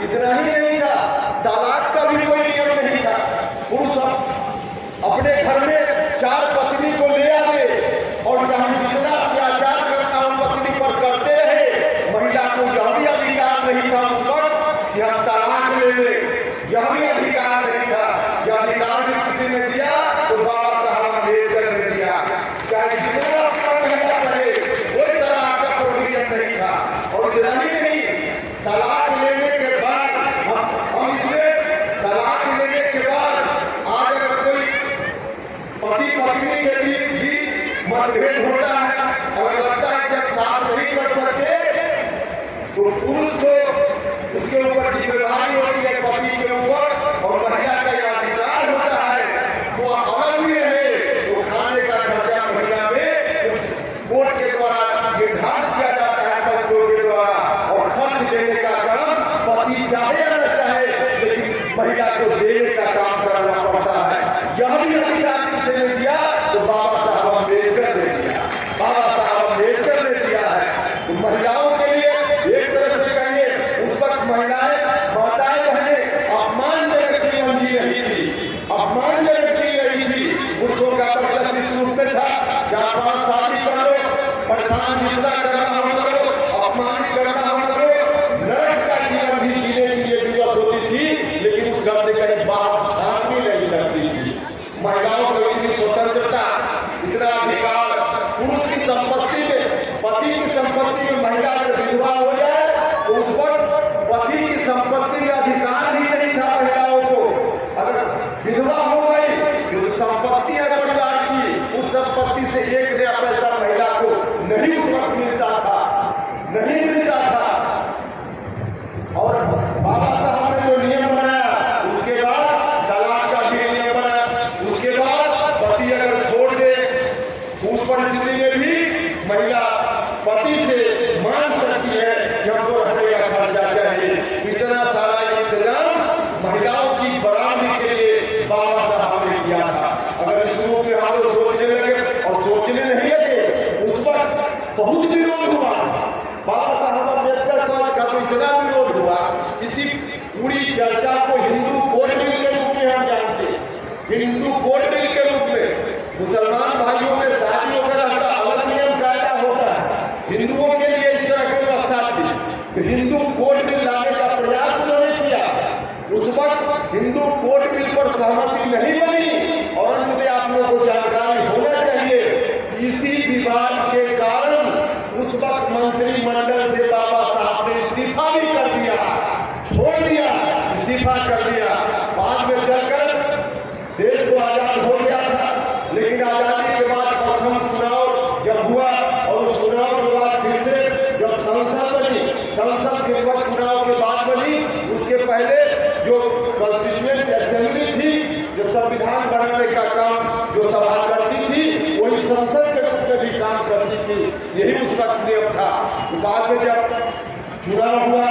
इतना ही नहीं था, तलाक का भी कोई नियम नहीं था। पुरुष अपने घर में 4 पत्नी को ले आवे और चाहे जितना अत्याचार करना हो पत्नी पर करते रहे। महिला को यह भी अधिकार नहीं था उस वक्त कि हम तलाक ले लें, यह भी अधिकार नहीं था। यह अधिकार भी किसी ने दिया तो बाबा साहब अम्बेडकर ने दिया। चाहे जितना अपना महिला करे, कोई तलाक का प्रोविजन नहीं था। और इतना ही नहीं, तलाक लेने के बाद हम इसमें तलाक लेने के बाद आज अगर कोई पति पत्नी के बीच मतभेद होता है और लगता है जब साथ नहीं कर सकते तो पुरुष को उसके ऊपर जिम्मेदारी होती है पति के ऊपर, और महिला का यह अधिकार होता है वो अलग भी रहे तो खाने का खर्चा महिला में उस कोर्ट के द्वारा निर्धारित किया जाता है, बच्चों के द्वारा। और खर्च देने का काम पति चाहे या न चाहे, लेकिन महिला को देने का काम करना पड़ता है। यह भी अधिकार किसी ने दिया तो बाबा साहब अम्बेडकर ने दिया, बाबा साहब अम्बेडकर ने दिया है। तो महिलाओं के लिए एक तरह से कहिए उस वक्त महिलाएं, माताएं, बहनें अपमानजनक जीवन जी रही थी, अपमानजनक जी रही थी। पुरुषों का बच्चा इस रूप में था, 4-5 शादी कर लो, परेशान जितना करना हो करो, अपमानित करना हो करो, नरक का जीवन भी जीने के लिए विवश होती थी। लेकिन उस घर से कहीं बाहर झांकने नहीं सकती थी। महिलाओं को इतनी स्वतंत्रता, इतना अधिकार, पुरुष की संपत्ति में, पति की संपत्ति में महिला अगर विधवा हो जाए तो उस वक्त पति की संपत्ति में अधिकार भी नहीं था महिलाओं को। अगर विधवा हो गई तो संपत्ति है परिवार की, उस संपत्ति से 1 नया पैसा महिला को नहीं उस वक्त मिलता था, नहीं मिलता था। और बाबा साहब ने जो नियम बनाया, उसके बाद तलाक का भी नियम बनाया। उसके बाद पति अगर छोड़ दे उस परिस्थिति में भी महिला पति से मांग सकती है कि हमको रहने का खर्चा चाहिए। इतना सारा इंतजाम महिलाओं की बराबरी के लिए बाबा साहब ने किया था। अगर इस रूप में हम लोग सोचने लगे और सोचने नहीं लगे, उस वक्त बहुत विरोध हुआ। बाबा साहब अम्बेडकर का तो इतना विरोध हुआ, इसी पूरी चर्चा को हिंदू कोड बिल के रूप में हम जानते हैं। हिंदू कोड बिल के रूप में मुसलमान भाइयों में शादी वगैरह का अलग नियम कायदा होता है, हिंदुओं के लिए इस तरह की व्यवस्था थी। तो हिंदू कोड बिल लाने का प्रयास उन्होंने किया। उस वक्त हिंदू कोड बिल पर सहमति नहीं बनी और अंत में आप लोगों को जानकारी होना चाहिए, इसी विवाद के कारण उस वक्त मंत्रिमंडल से बाबा साहब ने इस्तीफा भी कर दिया, छोड़ दिया, इस्तीफा कर दिया। बाद में चलकर देश तो आजाद हो गया था, लेकिन आजादी के बाद प्रथम चुनाव जब हुआ और उस चुनाव के बाद फिर से जब संसद बनी, संसद के बाद चुनाव के बाद बनी, उसके पहले जो कॉन्स्टिट्यूएंट असेंबली थी, जो संविधान बनाने का काम जो सभा करती थी, वही संसद के रूप में भी काम करती थी। यही उस वक्त नियम था। बाद में जब चुनाव हुआ